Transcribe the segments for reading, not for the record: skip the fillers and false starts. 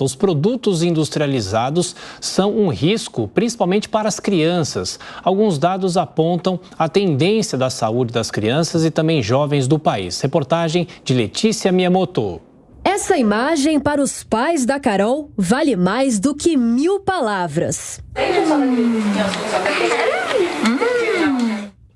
Os produtos industrializados são um risco, principalmente para as crianças. Alguns dados apontam a tendência da saúde das crianças e também jovens do país. Reportagem de Letícia Miyamoto. Essa imagem para os pais da Carol vale mais do que 1000 palavras.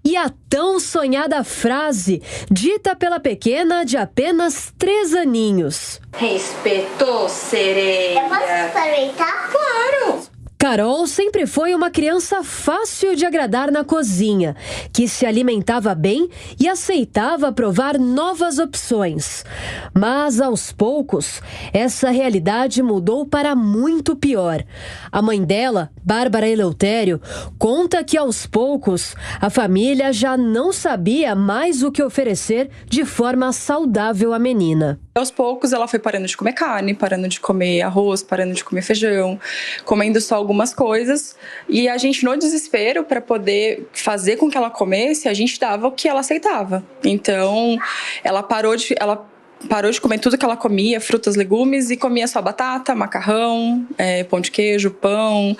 E a tão sonhada frase, dita pela pequena de apenas 3 aninhos. Respetou, sereia? Eu posso experimentar? Claro! Carol sempre foi uma criança fácil de agradar na cozinha, que se alimentava bem e aceitava provar novas opções. Mas, aos poucos, essa realidade mudou para muito pior. A mãe dela, Bárbara Eleutério, conta que, aos poucos, a família já não sabia mais o que oferecer de forma saudável à menina. Aos poucos, ela foi parando de comer carne, parando de comer arroz, parando de comer feijão, comendo só algumas coisas. E a gente, no desespero, para poder fazer com que ela comesse, a gente dava o que ela aceitava. Então, ela parou de comer tudo que ela comia, frutas, legumes, e comia só batata, macarrão, pão de queijo, pão,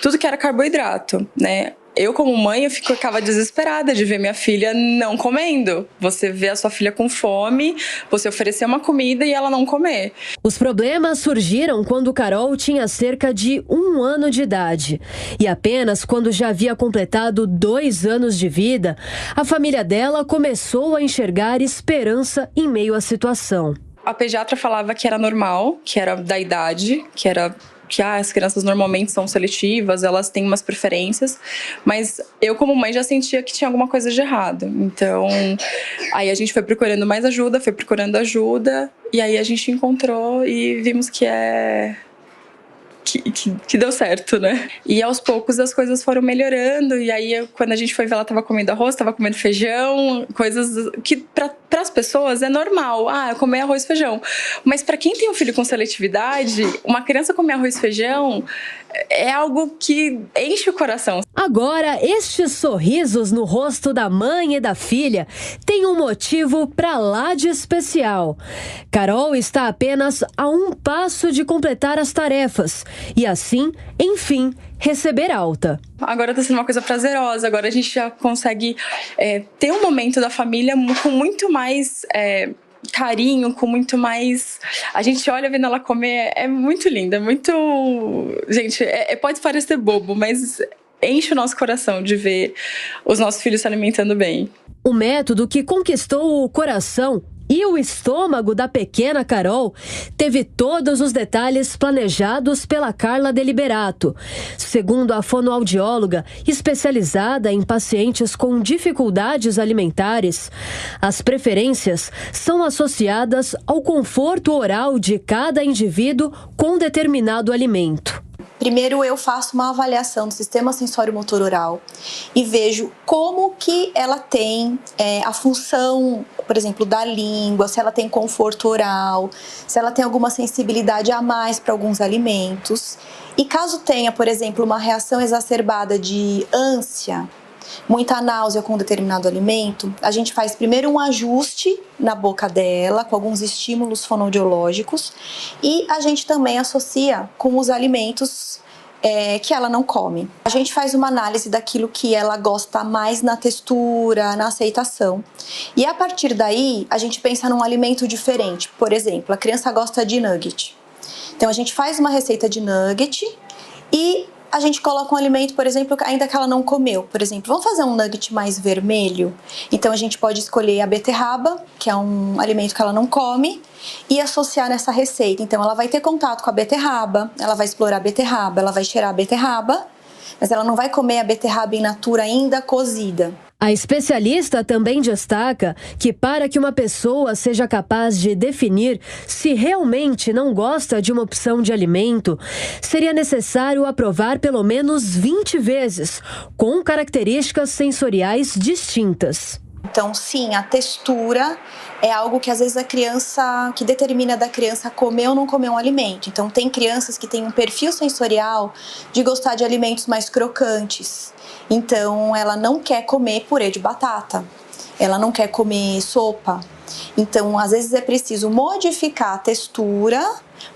tudo que era carboidrato, né? Eu, como mãe, ficava desesperada de ver minha filha não comendo. Você vê a sua filha com fome, você oferecer uma comida e ela não comer. Os problemas surgiram quando Carol tinha cerca de 1 ano de idade. E apenas quando já havia completado 2 anos de vida, a família dela começou a enxergar esperança em meio à situação. A pediatra falava que era normal, que era da idade, que as crianças normalmente são seletivas, elas têm umas preferências, mas eu, como mãe, já sentia que tinha alguma coisa de errado. Então, aí a gente foi procurando mais ajuda, e aí a gente encontrou e vimos que deu certo, né? E aos poucos as coisas foram melhorando, e aí quando a gente foi ver, ela tava comendo arroz, tava comendo feijão, coisas que para as pessoas é normal, comer arroz e feijão. Mas para quem tem um filho com seletividade, uma criança comer arroz e feijão é algo que enche o coração. Agora, estes sorrisos no rosto da mãe e da filha têm um motivo pra lá de especial. Carol está apenas a 1 passo de completar as tarefas e assim, enfim, receber alta. Agora está sendo uma coisa prazerosa, agora a gente já consegue ter um momento da família com muito mais carinho, com muito mais... A gente olha vendo ela comer, é muito linda, é muito... Gente, pode parecer bobo, mas enche o nosso coração de ver os nossos filhos se alimentando bem. O método que conquistou o coração e o estômago da pequena Carol teve todos os detalhes planejados pela Carla Deliberato. Segundo a fonoaudióloga especializada em pacientes com dificuldades alimentares, as preferências são associadas ao conforto oral de cada indivíduo com determinado alimento. Primeiro eu faço uma avaliação do sistema sensório-motor oral e vejo como que ela tem a função, por exemplo, da língua, se ela tem conforto oral, se ela tem alguma sensibilidade a mais para alguns alimentos. E caso tenha, por exemplo, uma reação exacerbada de ânsia, muita náusea com determinado alimento, a gente faz primeiro um ajuste na boca dela, com alguns estímulos fonoaudiológicos, e a gente também associa com os alimentos que ela não come. A gente faz uma análise daquilo que ela gosta mais na textura, na aceitação. E a partir daí, a gente pensa num alimento diferente. Por exemplo, a criança gosta de nugget. Então a gente faz uma receita de nugget e a gente coloca um alimento, por exemplo, ainda que ela não comeu. Por exemplo, vamos fazer um nugget mais vermelho? Então a gente pode escolher a beterraba, que é um alimento que ela não come, e associar nessa receita. Então ela vai ter contato com a beterraba, ela vai explorar a beterraba, ela vai cheirar a beterraba, mas ela não vai comer a beterraba in natura ainda cozida. A especialista também destaca que para que uma pessoa seja capaz de definir se realmente não gosta de uma opção de alimento, seria necessário aprovar pelo menos 20 vezes, com características sensoriais distintas. Então, sim, a textura é algo que às vezes que determina da criança comer ou não comer um alimento. Então, tem crianças que têm um perfil sensorial de gostar de alimentos mais crocantes. Então, ela não quer comer purê de batata, ela não quer comer sopa. Então, às vezes é preciso modificar a textura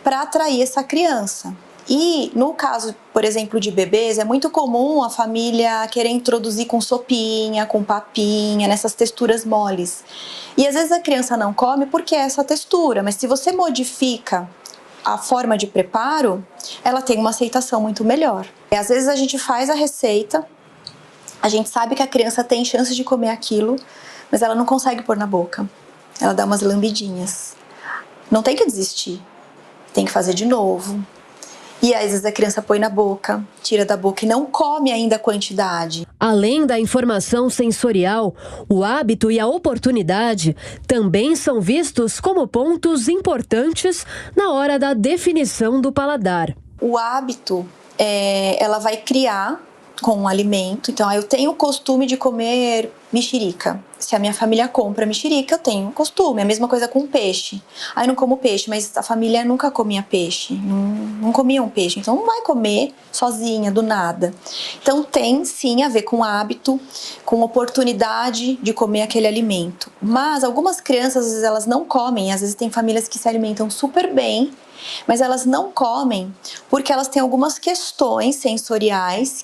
para atrair essa criança. E no caso, por exemplo, de bebês, é muito comum a família querer introduzir com sopinha, com papinha, nessas texturas moles. E às vezes a criança não come porque é essa textura, mas se você modifica a forma de preparo, ela tem uma aceitação muito melhor. E às vezes a gente faz a receita, a gente sabe que a criança tem chance de comer aquilo, mas ela não consegue pôr na boca. Ela dá umas lambidinhas. Não tem que desistir, tem que fazer de novo. E às vezes a criança põe na boca, tira da boca e não come ainda a quantidade. Além da informação sensorial, o hábito e a oportunidade também são vistos como pontos importantes na hora da definição do paladar. O hábito, ela vai criar com o alimento. Então, eu tenho o costume de comer mexerica. Se a minha família compra mexerica, eu tenho costume. A mesma coisa com peixe. Eu não como peixe, mas a família nunca comia peixe. Não comia um peixe. Então, não vai comer sozinha, do nada. Então, tem sim a ver com hábito, com oportunidade de comer aquele alimento. Mas algumas crianças, às vezes, elas não comem. Às vezes, tem famílias que se alimentam super bem, mas elas não comem porque elas têm algumas questões sensoriais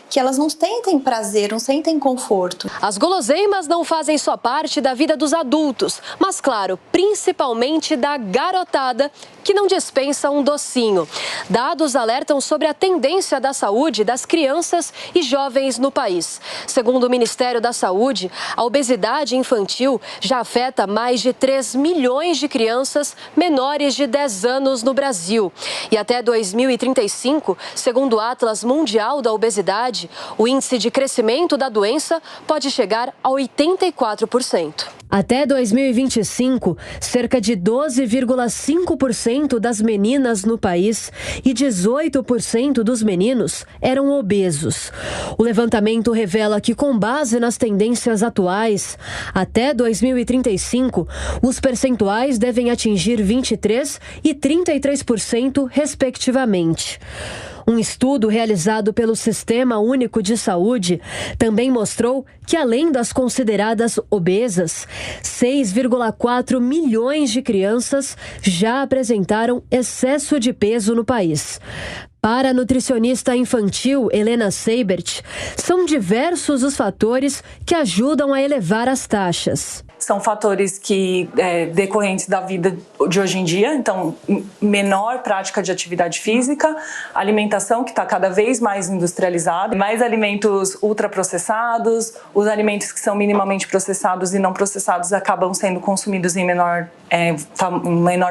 que elas não sentem prazer, não sentem conforto. As guloseimas não fazem só parte da vida dos adultos, mas claro, principalmente da garotada, que não dispensa um docinho. Dados alertam sobre a tendência da saúde das crianças e jovens no país. Segundo o Ministério da Saúde, a obesidade infantil já afeta mais de 3 milhões de crianças menores de 10 anos no Brasil. E até 2035, segundo o Atlas Mundial da Obesidade, o índice de crescimento da doença pode chegar a 84%. Até 2025, cerca de 12,5% das meninas no país e 18% dos meninos eram obesos. O levantamento revela que, com base nas tendências atuais, até 2035, os percentuais devem atingir 23% e 33%, respectivamente. Um estudo realizado pelo Sistema Único de Saúde também mostrou que, além das consideradas obesas, 6,4 milhões de crianças já apresentaram excesso de peso no país. Para a nutricionista infantil Helena Seibert, são diversos os fatores que ajudam a elevar as taxas. São fatores que decorrentes da vida de hoje em dia, então menor prática de atividade física, alimentação que está cada vez mais industrializada, mais alimentos ultraprocessados, os alimentos que são minimamente processados e não processados acabam sendo consumidos em menor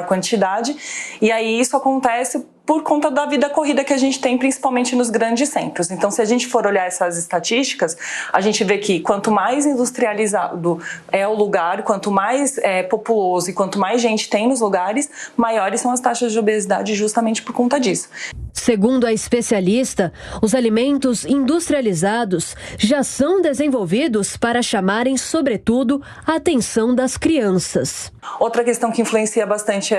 quantidade, e aí isso acontece por conta da vida corrida que a gente tem, principalmente nos grandes centros. Então, se a gente for olhar essas estatísticas, a gente vê que quanto mais industrializado é o lugar, quanto mais populoso e quanto mais gente tem nos lugares, maiores são as taxas de obesidade justamente por conta disso. Segundo a especialista, os alimentos industrializados já são desenvolvidos para chamarem, sobretudo, a atenção das crianças. Outra questão que influencia bastante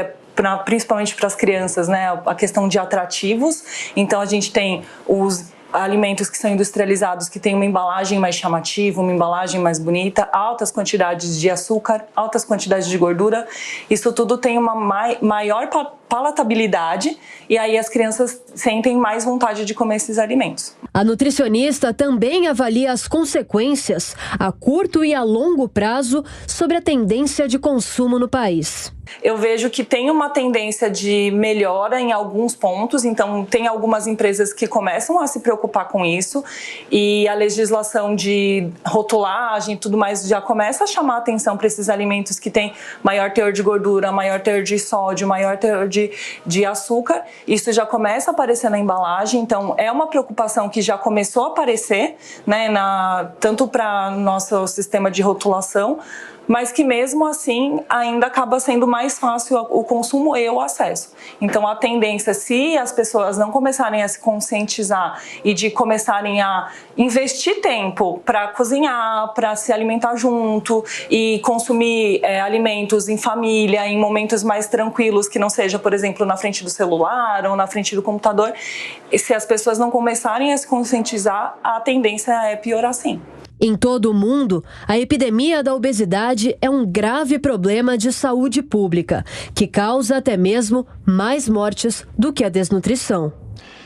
principalmente para as crianças, né, a questão de atrativos. Então a gente tem os alimentos que são industrializados, que têm uma embalagem mais chamativa, uma embalagem mais bonita, altas quantidades de açúcar, altas quantidades de gordura. Isso tudo tem uma maior palatabilidade e aí as crianças sentem mais vontade de comer esses alimentos. A nutricionista também avalia as consequências a curto e a longo prazo sobre a tendência de consumo no país. Eu vejo que tem uma tendência de melhora em alguns pontos, então tem algumas empresas que começam a se preocupar com isso e a legislação de rotulagem e tudo mais já começa a chamar a atenção para esses alimentos que têm maior teor de gordura, maior teor de sódio, maior teor de açúcar. Isso já começa a aparecer na embalagem, então é uma preocupação que já começou a aparecer, né, tanto para nosso sistema de rotulação, mas que mesmo assim ainda acaba sendo mais fácil o consumo e o acesso. Então a tendência, se as pessoas não começarem a se conscientizar e de começarem a investir tempo para cozinhar, para se alimentar junto e consumir alimentos em família, em momentos mais tranquilos, que não seja, por exemplo, na frente do celular ou na frente do computador, e se as pessoas não começarem a se conscientizar, a tendência é piorar sim. Em todo o mundo, a epidemia da obesidade é um grave problema de saúde pública, que causa até mesmo mais mortes do que a desnutrição.